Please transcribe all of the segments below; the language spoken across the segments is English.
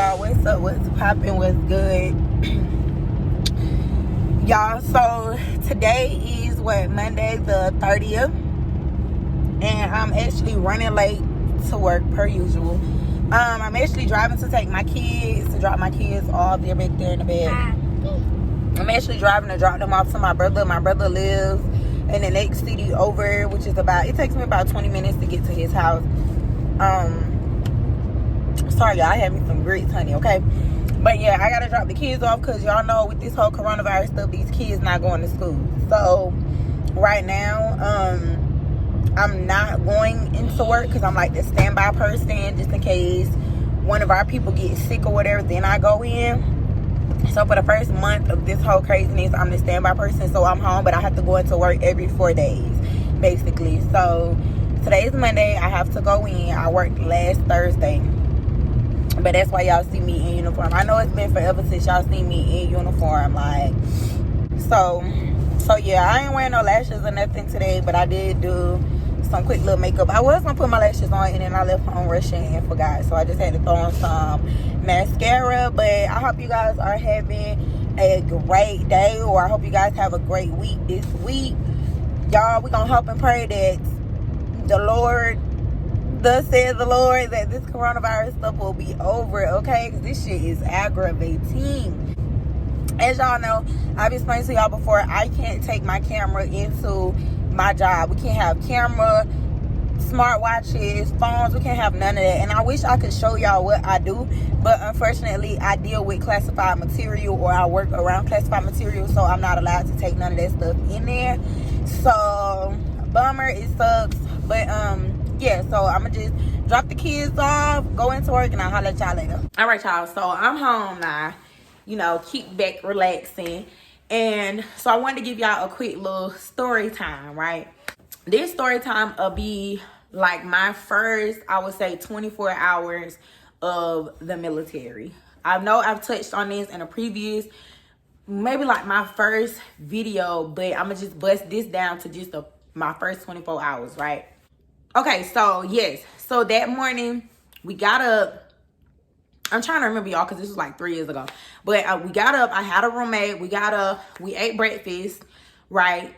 y'all? What's up? What's popping? What's good? Y'all, so today is Monday the 30th, and I'm actually running late to work per usual. I'm actually driving to take my kids, to drop my kids off. They're back there in the bed. I'm actually driving to drop them off to my brother. My brother lives in the next city over, which is it takes me about 20 minutes to get to his house. Sorry, y'all, I had me some grits, honey, okay? But yeah, I gotta drop the kids off because y'all know with this whole coronavirus stuff, these kids not going to school. So right now, I'm not going into work because I'm like the standby person just in case one of our people gets sick or whatever, then I go in. So for the first month of this whole craziness, I'm the standby person, so I'm home, but I have to go into work every 4 days, basically. So today is Monday. I have to go in. I worked last Thursday, but that's why y'all see me in uniform. I know it's been forever since y'all seen me in uniform, like, so yeah, I ain't wearing no lashes or nothing today, but I did do some quick little makeup. I was gonna put my lashes on, and then I left home rushing and forgot, so I just had to throw on some mascara. But I hope you guys are having a great day, or I hope you guys have a great week this week. Y'all, we gonna hope and pray that the Lord, thus says the Lord, that this coronavirus stuff will be over, okay? Because this shit is aggravating. As y'all know, I've explained to y'all before, I can't take my camera into my job. We can't have camera, smartwatches, phones. We can't have none of that. And I wish I could show y'all what I do, but unfortunately, I deal with classified material, or I work around classified material, so I'm not allowed to take none of that stuff in there. So, bummer, it sucks. But, yeah, so I'm gonna just drop the kids off, go into work, and I'll holler at y'all later. All right, y'all, so I'm home now. You know, kick back, relaxing. And so I wanted to give y'all a quick little story time, right? This story time will be like my first, I would say, 24 hours of the military. I know I've touched on this in a previous, maybe like my first video, but I'm gonna just bust this down to just my first 24 hours, right? Okay, so yes, so that morning we got up. I'm trying to remember, y'all, because this was like 3 years ago. But we got up. I had a roommate. We got up. We ate breakfast, right?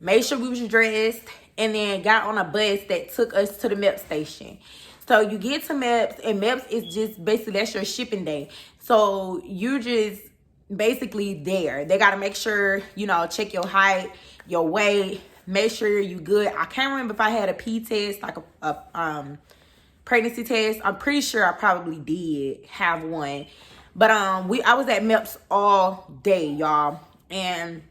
Made sure we was dressed. And then got on a bus that took us to the MEP station. So you get to MEPS. And MEPS is just basically, that's your shipping day. So you just basically there. They got to make sure, you know, check your height, your weight. Make sure you good. I can't remember if I had a P test, like a pregnancy test. I'm pretty sure I probably did have one, but I was at MEPS all day, y'all. And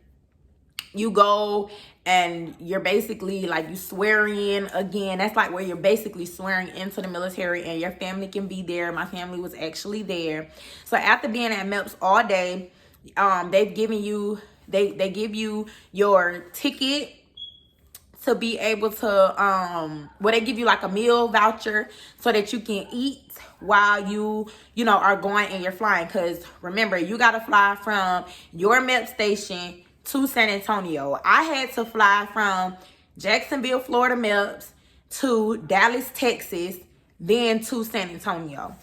you go and you're basically like, you swear in again. That's like where you're basically swearing into the military, and your family can be there. My family was actually there. So after being at MEPS all day, they've given you, they give you your ticket to be able to, they give you like a meal voucher so that you can eat while you know, are going and you're flying. Because remember, you got to fly from your MEP station to San Antonio. I had to fly from Jacksonville, Florida MEPS to Dallas, Texas, then to San Antonio.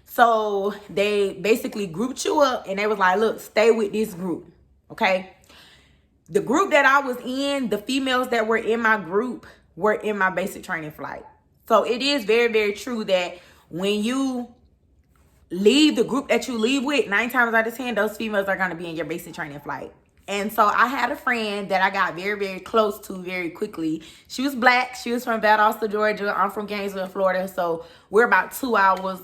So they basically grouped you up, and they was like, look, stay with this group, okay? The group that I was in, the females that were in my group were in my basic training flight. So it is very, very true that when you leave the group that you leave with, 9 times out of 10, those females are going to be in your basic training flight. And so I had a friend that I got very, very close to very quickly. She was black. She was from Valdosta, Georgia. I'm from Gainesville, Florida. So we're about 2 hours,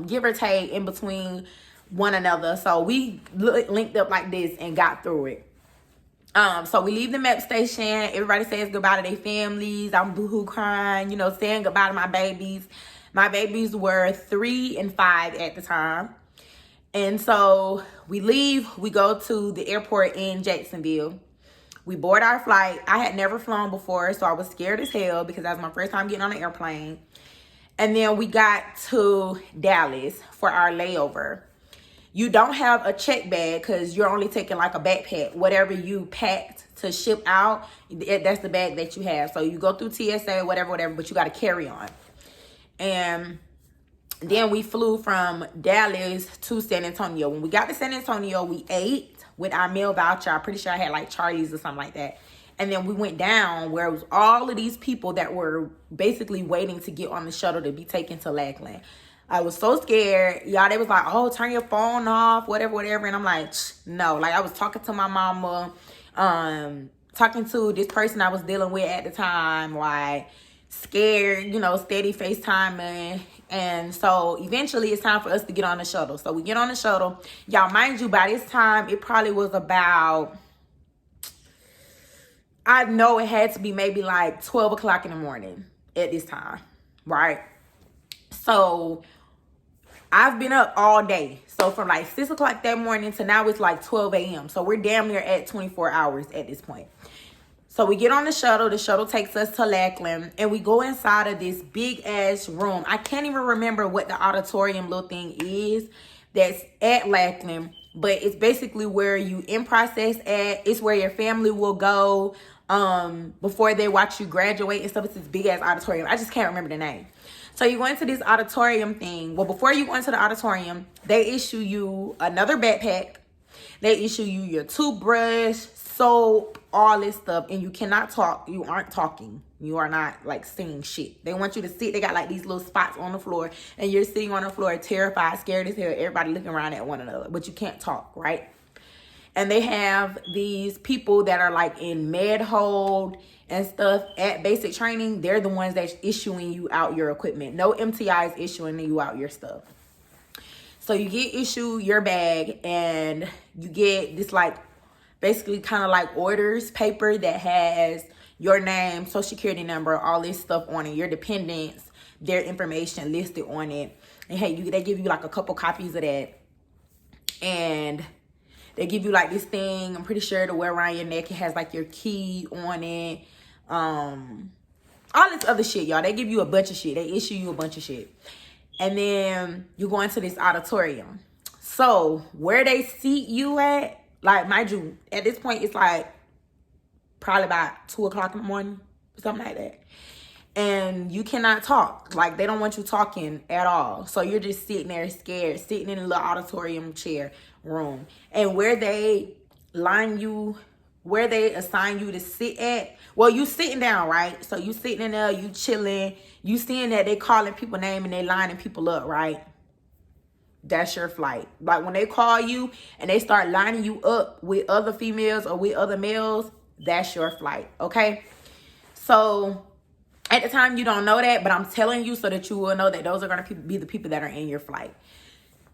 give or take, in between one another. So we linked up like this and got through it. So we leave the MEP station. Everybody says goodbye to their families. I'm boohoo crying, you know, saying goodbye to my babies. My babies were 3 and 5 at the time. And so we leave. We go to the airport in Jacksonville. We board our flight. I had never flown before, so I was scared as hell because that was my first time getting on an airplane. And then we got to Dallas for our layover. You don't have a check bag because you're only taking like a backpack. Whatever you packed to ship out, that's the bag that you have. So you go through TSA, whatever, but you got to carry on. And Then we flew from Dallas to San Antonio. When we got to San Antonio, we ate with our meal voucher. I'm pretty sure I had like Charlie's or something like that. And then we went down where it was all of these people that were basically waiting to get on the shuttle to be taken to Lackland. I was so scared. Y'all, they was like, oh, turn your phone off, whatever, whatever. And I'm like, no. Like, I was talking to my mama, talking to this person I was dealing with at the time, like, scared, you know, steady FaceTiming. And so eventually it's time for us to get on the shuttle. So we get on the shuttle. Y'all, mind you, by this time, it probably was about, I know it had to be maybe like 12 o'clock in the morning at this time, right? So I've been up all day. So from like 6 o'clock that morning to now it's like 12 a.m. So we're damn near at 24 hours at this point. So we get on the shuttle. The shuttle takes us to Lackland. And we go inside of this big-ass room. I can't even remember what the auditorium little thing is that's at Lackland. But it's basically where you in process at. It's where your family will go before they watch you graduate and stuff. It's this big-ass auditorium. I just can't remember the name. So you go into this auditorium thing. Well, before you go into the auditorium, they issue you another backpack. They issue you your toothbrush, soap, all this stuff. And you cannot talk. You aren't talking. You are not like saying shit. They want you to sit. They got like these little spots on the floor. And you're sitting on the floor terrified, scared as hell. Everybody looking around at one another. But you can't talk, right? And they have these people that are like in med hold and stuff at basic training. They're the ones that's issuing you out your equipment. No MTI is issuing you out your stuff. So you get issued your bag and you get this like basically kind of like orders paper that has your name, social security number, all this stuff on it, your dependents, their information listed on it. And hey, they give you like a couple copies of that. And they give you like this thing, I'm pretty sure, to wear around your neck. It has like your key on it. All this other shit, y'all. They give you a bunch of shit. They issue you a bunch of shit. And then you go into this auditorium. So where they seat you at, like, mind you, at this point, it's like probably about 2 o'clock in the morning, something like that. And you cannot talk. Like, they don't want you talking at all. So you're just sitting there scared, sitting in a little auditorium chair room. And where they line you, where they assign you to sit at, well, you sitting down, right? So you sitting in there, you chilling, you seeing that they calling people name and they lining people up, right? That's your flight. Like, when they call you and they start lining you up with other females or with other males, that's your flight, okay? So at the time, you don't know that, but I'm telling you so that you will know that those are going to be the people that are in your flight.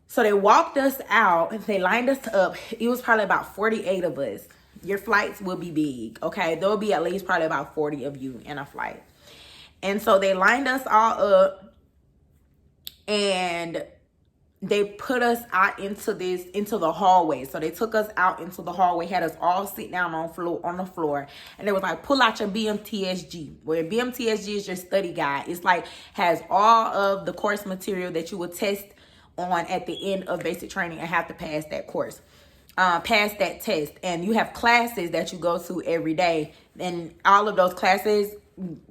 So they walked us out. They lined us up. It was probably about 48 of us. Your flights will be big, okay? There will be at least probably about 40 of you in a flight. And so they lined us all up and they put us out into the hallway. So they took us out into the hallway, had us all sit down on the floor. And they was like, pull out your BMTSG. Where BMTSG is your study guide. It's like, has all of the course material that you will test on at the end of basic training and have to pass that course. Pass that test. And you have classes that you go to every day. And all of those classes,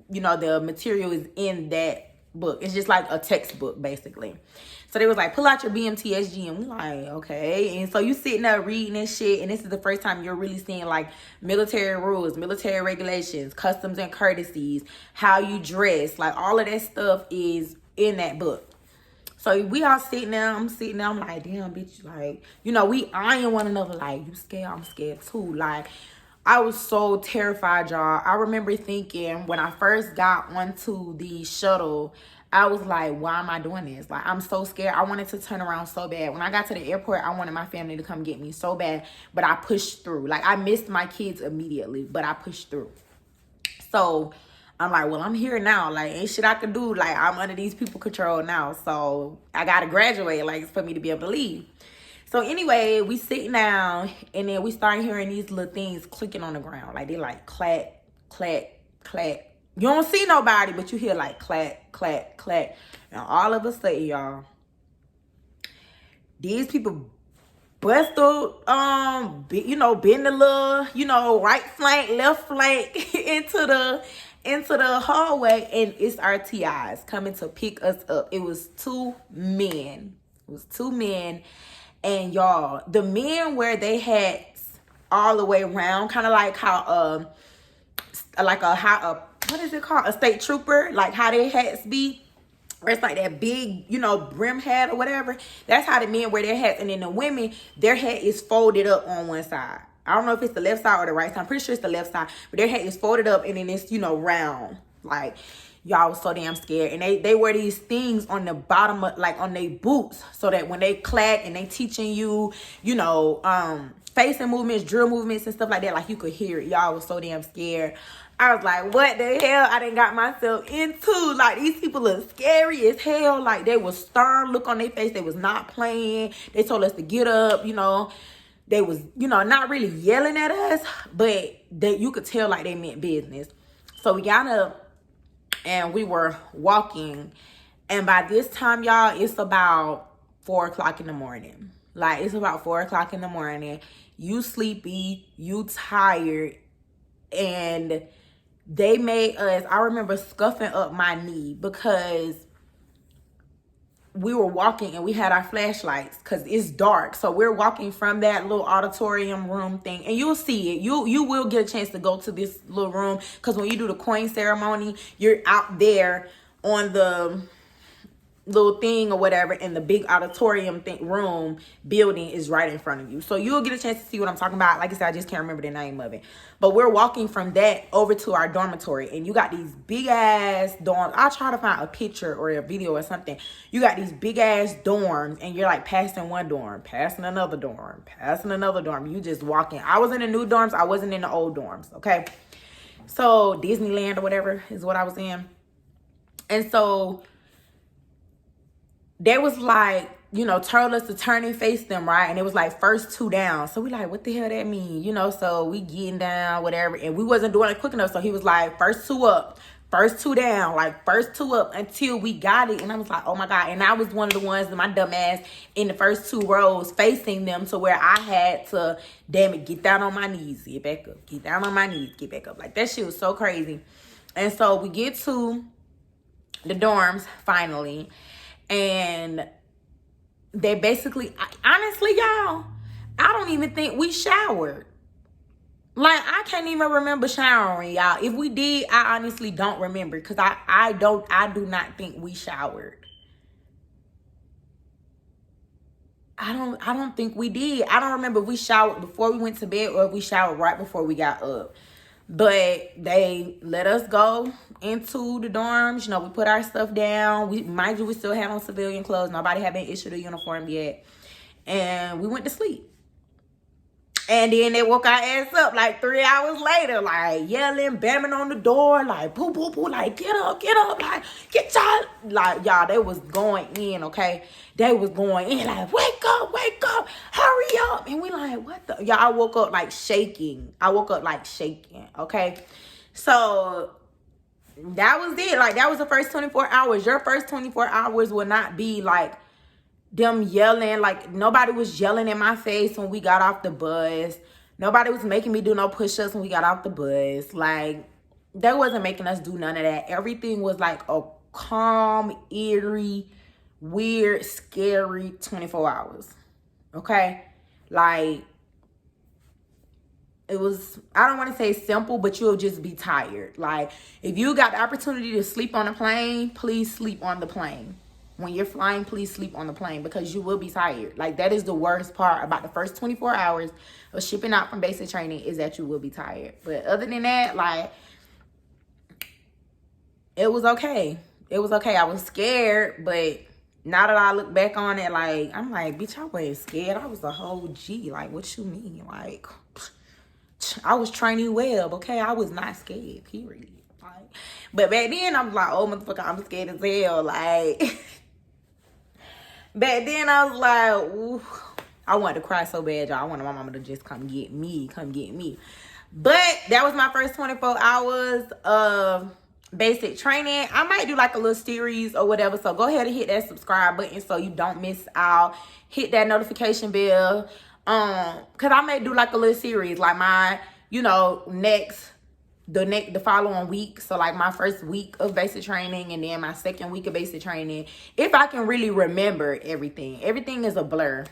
you know, the material is in that book. It's just like a textbook, basically. So they was like, pull out your BMTSG. And we're like, okay. And so you sitting there reading this shit. And this is the first time you're really seeing like military rules, military regulations, customs and courtesies, how you dress. Like, all of that stuff is in that book. So we all sitting there. I'm sitting there. I'm like, damn, bitch. Like, you know, we eyeing one another. Like, you scared? I'm scared too. Like, I was so terrified, y'all. I remember thinking when I first got onto the shuttle, I was like, why am I doing this? Like, I'm so scared. I wanted to turn around so bad. When I got to the airport, I wanted my family to come get me so bad. But I pushed through. Like, I missed my kids immediately, but I pushed through. So I'm like, well, I'm here now. Like, ain't shit I can do. Like, I'm under these people control now. So I got to graduate, like, for me to be able to leave. So anyway, we sitting down, and then we start hearing these little things clicking on the ground. Like, they like clack, clack, clack. You don't see nobody, but you hear like clack, clack, clack. And all of a sudden, y'all, these people bust the, you know, bend the little, you know, right flank, left flank into into the hallway, and it's our TIs coming to pick us up. It was 2 men. It was 2 men. And y'all, the men wear their hats all the way around, kind of like how what is it called? A state trooper, like how their hats be. Where it's like that big, you know, brim hat or whatever. That's how the men wear their hats. And then the women, their hat is folded up on one side. I don't know if it's the left side or the right side. I'm pretty sure it's the left side. But their hat is folded up and then it's, you know, round. Like, y'all was so damn scared. And they wear these things on the bottom of, like, on their boots. So that when they clack and they teaching you, you know, facing movements, drill movements and stuff like that, like, you could hear it. Y'all was so damn scared. I was like, what the hell I done got myself into? Like, these people look scary as hell. Like, they was stern look on their face. They was not playing. They told us to get up, you know. They was, you know, not really yelling at us, but you could tell like they meant business. So we got up and we were walking. And by this time, y'all, it's about 4 o'clock in the morning. Like, it's about 4 o'clock in the morning. You sleepy, you tired, and they made us, I remember scuffing up my knee because we were walking and we had our flashlights because it's dark. So we're walking from that little auditorium room thing, and you'll see it. You will get a chance to go to this little room because when you do the coin ceremony, you're out there on the little thing or whatever, and the big auditorium room building is right in front of you. So you'll get a chance to see what I'm talking about. Like I said, I just can't remember the name of it. But we're walking from that over to our dormitory, and you got these big ass dorms. I'll try to find a picture or a video or something. You got these big ass dorms, and you're like passing one dorm, passing another dorm, passing another dorm. You just walking. I was in the new dorms. I wasn't in the old dorms. Okay. So Disneyland or whatever is what I was in. And so they was like, you know, told us to turn and face them, right? And it was like first 2 down. So we like, what the hell that mean? You know, so we getting down, whatever. And we wasn't doing it quick enough. So he was like, first 2 up, first 2 down, like first 2 up until we got it. And I was like, oh my God. And I was one of the ones, my dumb ass, in the first 2 rows facing them to where I had to, damn it, get down on my knees, get back up, get down on my knees, get back up. Like, that shit was so crazy. And so we get to the dorms finally. And they basically, honestly, y'all, I don't even think we showered. Like, I can't even remember showering, y'all. If we did, I honestly don't remember, because I do not think we showered. I don't think we did. I don't remember if we showered before we went to bed or if we showered right before we got up. But they let us go into the dorms. You know, we put our stuff down. Mind you, we still had on civilian clothes. Nobody had been issued a uniform yet. And we went to sleep. And then they woke our ass up like 3 hours later, like yelling, banging on the door, like poo, poo, poo, like get up, like get y'all. Like, y'all, they was going in, okay? They was going in like, wake up, hurry up. And we like, what the? Y'all, I woke up like shaking, okay? So that was it. Like, that was the first 24 hours. Your first 24 hours will not be like them yelling. Like, nobody was yelling in my face when we got off the bus. Nobody was making me do no push-ups when we got off the bus. Like, they wasn't making us do none of that. Everything was like a calm, eerie, weird, scary 24 hours. Okay? Like, it was, I don't want to say simple, but you'll just be tired. Like, if you got the opportunity to sleep on a plane, please sleep on the plane. When you're flying, please sleep on the plane, because you will be tired. Like, that is the worst part about the first 24 hours of shipping out from basic training, is that you will be tired. But other than that, like, it was okay. It was okay. I was scared, but now that I look back on it, like, I'm like, bitch, I wasn't scared. I was a whole G. Like, what you mean? Like, I was training well, okay? I was not scared, period. Like, but back then, I was like, oh, motherfucker, I'm scared as hell. Like, back then, I was like, ooh, I wanted to cry so bad, y'all. I wanted my mama to just come get me. But that was my first 24 hours of basic training. I might do like a little series or whatever. So go ahead and hit that subscribe button so you don't miss out. Hit that notification bell. Because I may do like a little series, like my, you know, next the following week. So like my first week of basic training and then my second week of basic training, if I can really remember everything. Everything is a blur.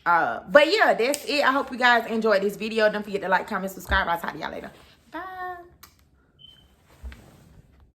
But yeah, that's it. I hope you guys enjoyed this video. Don't forget to like, comment, subscribe. I'll talk to y'all later.